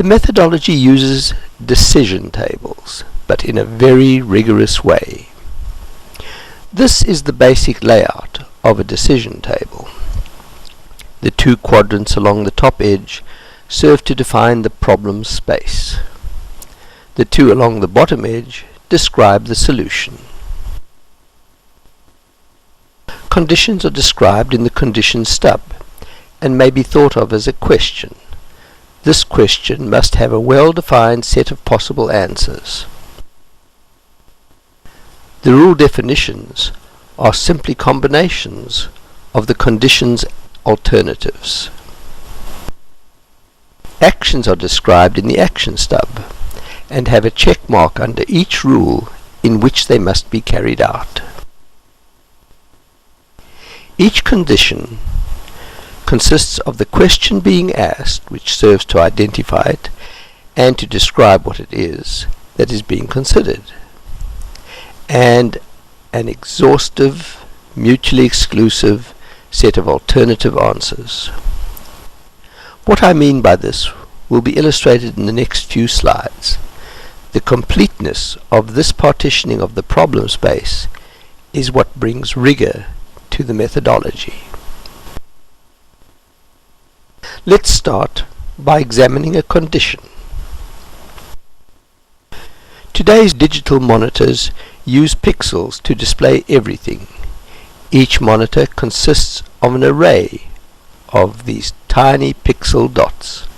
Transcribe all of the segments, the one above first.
The methodology uses decision tables, but in a very rigorous way. This is the basic layout of a decision table. The two quadrants along the top edge serve to define the problem space. The two along the bottom edge describe the solution. Conditions are described in the condition stub and may be thought of as a question. This question must have a well-defined set of possible answers. The rule definitions are simply combinations of the conditions' alternatives. Actions are described in the action stub and have a check mark under each rule in which they must be carried out. Each condition consists of the question being asked, which serves to identify it and to describe what it is that is being considered, and an exhaustive, mutually exclusive set of alternative answers. What I mean by this will be illustrated in the next few slides. The completeness of this partitioning of the problem space is what brings rigor to the methodology. Let's start by examining a condition. Today's digital monitors use pixels to display everything. Each monitor consists of an array of these tiny pixel dots.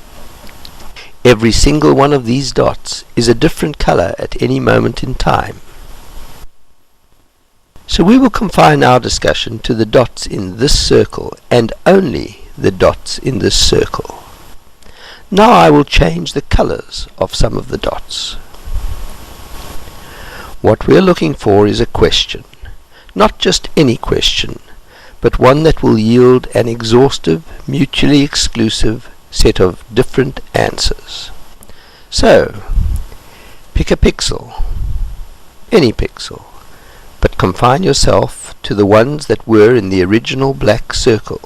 Every single one of these dots is a different color at any moment in time. So we will confine our discussion to the dots in this circle and only the dots in this circle. Now I will change the colors of some of the dots. What we are looking for is a question. Not just any question, but one that will yield an exhaustive, mutually exclusive set of different answers. So, pick a pixel, any pixel, but confine yourself to the ones that were in the original black circle.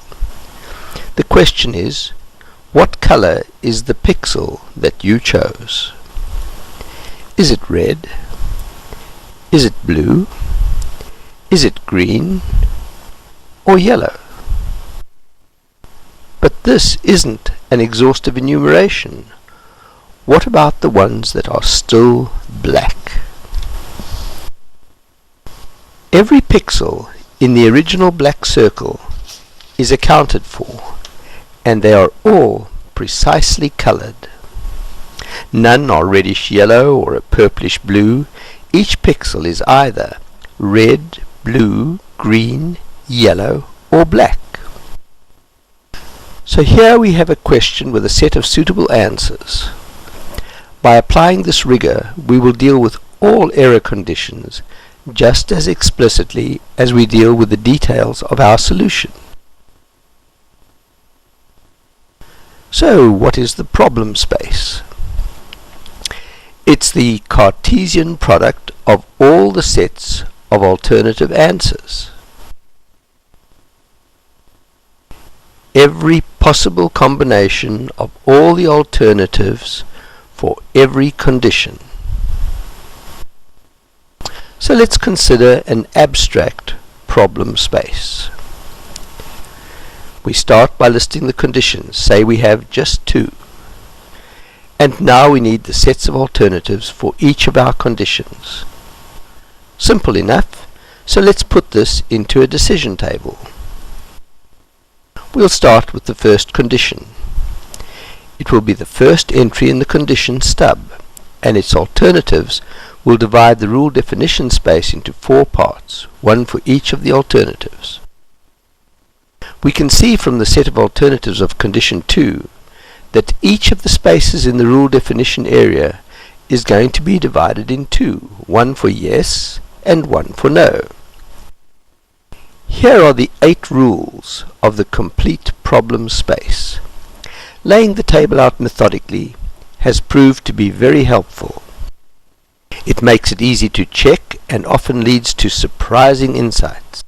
The question is, what color is the pixel that you chose? Is it red? Is it blue? Is it green? Or yellow? But this isn't an exhaustive enumeration. What about the ones that are still black? Every pixel in the original black circle is accounted for, and they are all precisely colored. None are reddish yellow or a purplish blue. Each pixel is either red, blue, green, yellow, or black. So here we have a question with a set of suitable answers. By applying this rigor, we will deal with all error conditions just as explicitly as we deal with the details of our solution. So, what is the problem space? It's the Cartesian product of all the sets of alternative answers. Every possible combination of all the alternatives for every condition. So let's consider an abstract problem space. We start by listing the conditions. Say we have just two. And now we need the sets of alternatives for each of our conditions. Simple enough, so let's put this into a decision table. We'll start with the first condition. It will be the first entry in the condition stub, and its alternatives will divide the rule definition space into 4 parts, one for each of the alternatives. We can see from the set of alternatives of condition 2 that each of the spaces in the rule definition area is going to be divided in 2, one for yes and one for no. Here are the 8 rules of the complete problem space. Laying the table out methodically has proved to be very helpful. It makes it easy to check and often leads to surprising insights.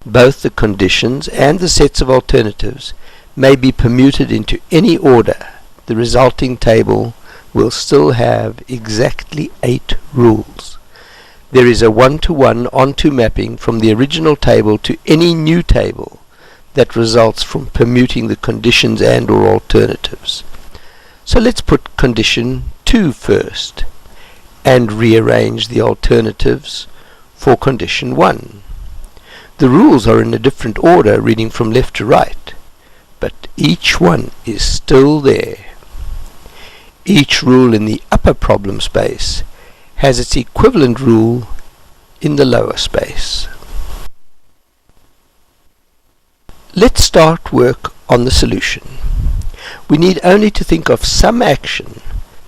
Both the conditions and the sets of alternatives may be permuted into any order. The the resulting table will still have exactly 8 rules. There is a one-to-one onto mapping from the original table to any new table that results from permuting the conditions and or alternatives. So let's put condition 2 first and rearrange the alternatives for condition 1. The rules are in a different order, reading from left to right, but each one is still there. Each rule in the upper problem space has its equivalent rule in the lower space. Let's start work on the solution. We need only to think of some action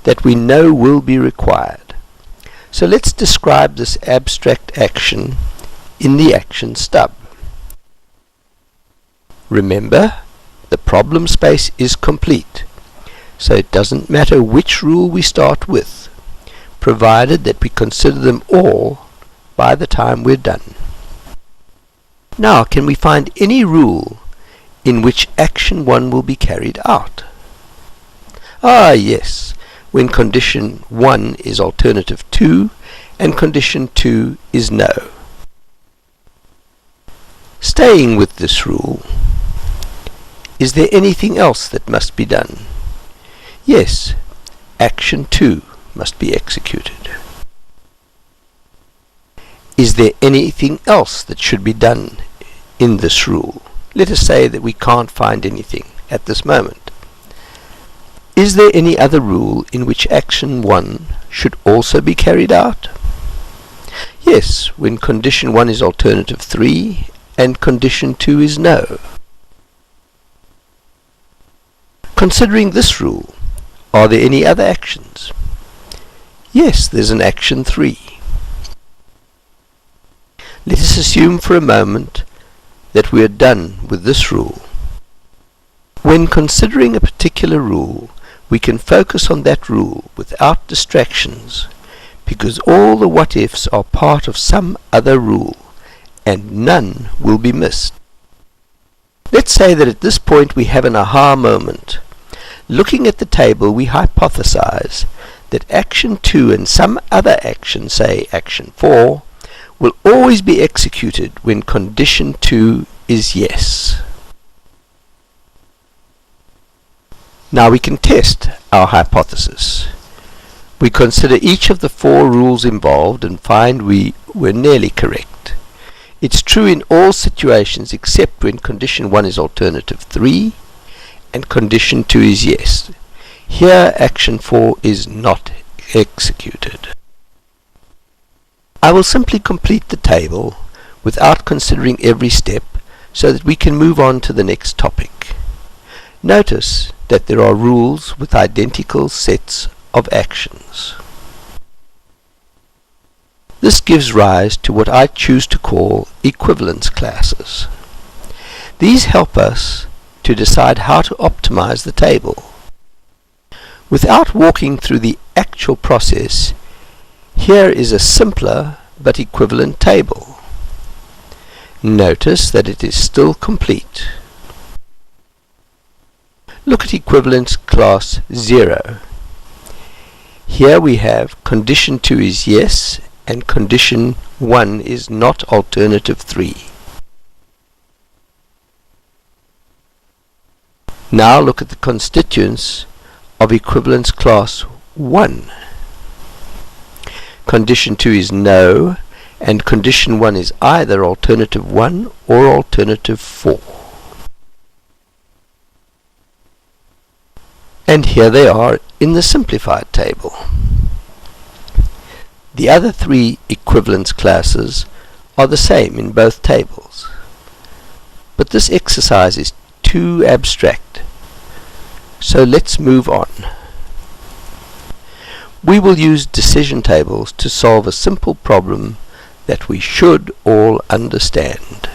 that we know will be required. So let's describe this abstract action in the action stub. Remember, the problem space is complete, so it doesn't matter which rule we start with, provided that we consider them all by the time we're done. Now, can we find any rule in which action 1 will be carried out? Ah, yes, when condition 1 is alternative 2 and condition 2 is no. Staying with this rule, is there anything else that must be done? Yes, action 2 must be executed. Is there anything else that should be done in this rule? Let us say that we can't find anything at this moment. Is there any other rule in which action 1 should also be carried out? Yes, when condition 1 is alternative 3 and condition 2 is no. Considering this rule, are there any other actions? Yes, there's an action 3. Let us assume for a moment that we are done with this rule. When considering a particular rule, we can focus on that rule without distractions, because all the what-ifs are part of some other rule, and none will be missed. Let's say that at this point we have an aha moment. Looking at the table, we hypothesize that action 2 and some other action, say action 4, will always be executed when condition 2 is yes. Now we can test our hypothesis. We consider each of the 4 rules involved and find we were nearly correct. It's true in all situations except when condition 1 is alternative 3 and condition 2 is yes. Here action 4 is not executed. I will simply complete the table without considering every step so that we can move on to the next topic. Notice that there are rules with identical sets of actions. This gives rise to what I choose to call equivalence classes. These help us to decide how to optimize the table. Without walking through the actual process, here is a simpler but equivalent table. Notice that it is still complete. Look at equivalence class 0. Here we have condition 2 is yes and condition 1 is not alternative 3. Now look at the constituents of equivalence class 1. Condition 2 is no, and condition 1 is either alternative 1 or alternative 4. And here they are in the simplified table. The other 3 equivalence classes are the same in both tables. But this exercise is too abstract, so let's move on. We will use decision tables to solve a simple problem that we should all understand.